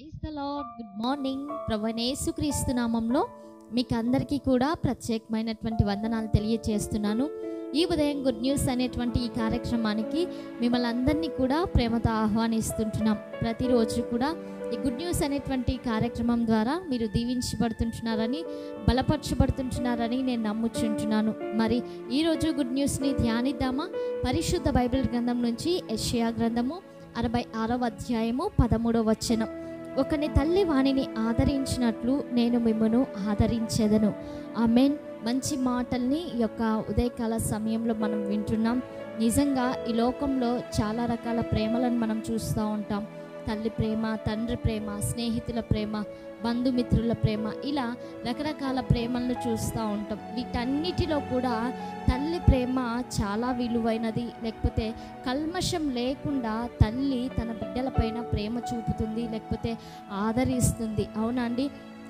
Praise the Lord. Good morning. ప్రభువైన యేసుక్రీస్తు నామంలో మీకు అందరికీ కూడా ప్రత్యేకమైనటువంటి వందనాలు తెలియజేస్తున్నాను. ఈ ఉదయం గుడ్ న్యూస్ అనేటువంటి ఈ కార్యక్రమానికి మిమ్మల్ని అందరినీ కూడా ప్రేమతో ఆహ్వానిస్తుంటున్నాం. ప్రతిరోజు కూడా ఈ గుడ్ న్యూస్ అనేటువంటి కార్యక్రమం ద్వారా మీరు దీవించబడుతుంటున్నారని, బలపరచబడుతుంటున్నారని నేను నమ్ముచుంటున్నాను. మరి ఈరోజు గుడ్ న్యూస్ని ధ్యానిద్దామా? పరిశుద్ధ బైబిల్ గ్రంథం నుంచి యెషయా గ్రంథము 66వ అధ్యాయము 13వ వచనం. ఒకని తల్లి వానిని ఆదరించినట్లు నేను మిమ్మను ఆదరించెదను. ఆమేన్. మంచి మాటల్ని ఈ యొక్క ఉదయకాల సమయంలో మనం వింటున్నాం. నిజంగా ఈ లోకంలో చాలా రకాల ప్రేమలను మనం చూస్తూ ఉంటాం. తల్లి ప్రేమ, తండ్రి ప్రేమ, స్నేహితుల ప్రేమ, బంధుమిత్రుల ప్రేమ, ఇలా రకరకాల ప్రేమలను చూస్తూ ఉంటాం. వీటన్నిటిలో కూడా తల్లి ప్రేమ చాలా విలువైనది. లేకపోతే కల్మషం లేకుండా తల్లి తన బిడ్డలపైన ప్రేమ చూపుతుంది, లేకపోతే ఆదరిస్తుంది. అవునా అండి?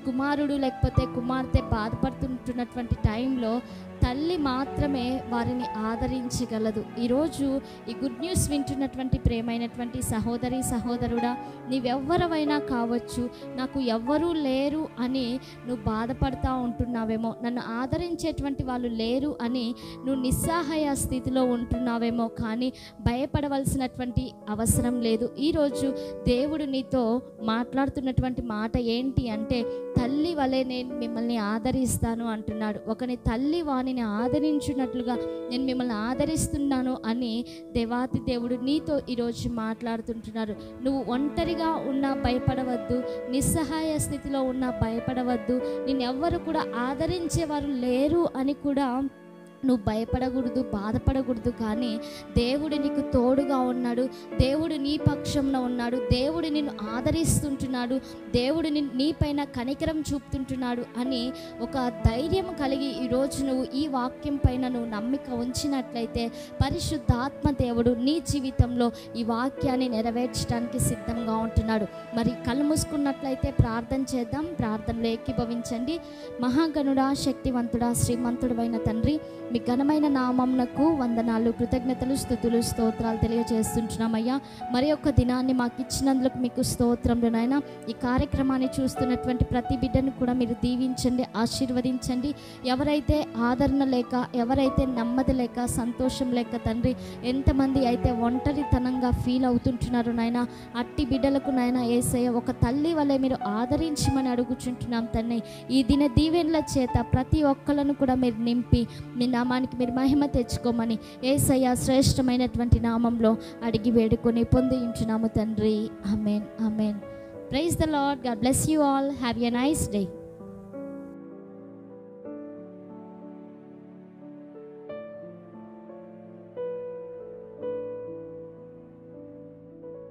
కుమారుడు లేకపోతే కుమార్తె బాధపడుతుంటున్నటువంటి టైంలో తల్లి మాత్రమే వారిని ఆదరించగలదు. ఈరోజు ఈ గుడ్ న్యూస్ వింటున్నటువంటి ప్రేమైనటువంటి సహోదరి సహోదరుడా, నీవెవ్వరవైనా కావచ్చు, నాకు ఎవ్వరూ లేరు అని నువ్వు బాధపడతా ఉంటున్నావేమో, నన్ను ఆదరించేటువంటి వాళ్ళు లేరు అని నువ్వు నిస్సహాయ స్థితిలో ఉంటున్నావేమో, కానీ భయపడవలసినటువంటి అవసరం లేదు. ఈరోజు దేవుడు నీతో మాట్లాడుతున్నటువంటి మాట ఏంటి అంటే, తల్లి వలె నేను మిమ్మల్ని ఆదరిస్తాను అంటున్నాడు. ఒకని తల్లి వానిని ఆదరించినట్లుగా నేను మిమ్మల్ని ఆదరిస్తున్నాను అని దేవాతి దేవుడు నీతో ఈరోజు మాట్లాడుతుంటున్నారు. నువ్వు ఒంటరిగా ఉన్నా భయపడవద్దు, నిస్సహాయ స్థితిలో ఉన్నా భయపడవద్దు, నిన్నెవ్వరు కూడా ఆదరించేవారు లేరు అని కూడా నువ్వు భయపడకూడదు, బాధపడకూడదు. కానీ దేవుడు నీకు తోడుగా ఉన్నాడు, దేవుడు నీ పక్షంలో ఉన్నాడు, దేవుడు నిన్ను ఆదరిస్తుంటున్నాడు, దేవుడు నీపైన కనికరం చూపుతుంటున్నాడు అని ఒక ధైర్యం కలిగి ఈరోజు నువ్వు ఈ వాక్యం పైన నువ్వు నమ్మిక ఉంచినట్లయితే పరిశుద్ధాత్మ దేవుడు నీ జీవితంలో ఈ వాక్యాన్ని నెరవేర్చడానికి సిద్ధంగా ఉంటున్నాడు. మరి కళ్ళు మూసుకున్నట్లయితే ప్రార్థన చేద్దాం. ప్రార్థనలో ఏకీభవించండి. మహాగణుడా, శక్తివంతుడా, శ్రీమంతుడైన తండ్రి, మీ ఘనమైన నామమునకు వందనాలు, కృతజ్ఞతలు, స్తుతులు, స్తోత్రాలు తెలియజేస్తుంటున్నామయ్యా. మరి ఒక్క దినాన్ని మాకు ఇచ్చినందుకు మీకు స్తోత్రములు నాయనా. ఈ కార్యక్రమాన్ని చూస్తున్నటువంటి ప్రతి బిడ్డను కూడా మీరు దీవించండి, ఆశీర్వదించండి. ఎవరైతే ఆదరణ లేక, ఎవరైతే నెమ్మది లేక, సంతోషం లేక తండ్రి, ఎంతమంది అయితే ఒంటరితనంగా ఫీల్ అవుతుంటున్నారు నాయన, అట్టి బిడ్డలకు నాయన యేసయ్య ఒక తల్లి వలె మీరు ఆదరించమని అడుగుచుంటున్నాం తండ్రి. ఈ దిన దీవెనల చేత ప్రతి ఒక్కళ్ళను కూడా మీరు నింపి మీ నామానికి మీరు మహిమ తెచ్చుకోమని యేసయ్య శ్రేష్టమైనటువంటి నామంలో అడిగి వేడుకొని పొంది ఉంటున్నాము తండ్రి. Amen, amen. Praise the Lord. God bless you all. Have a nice day.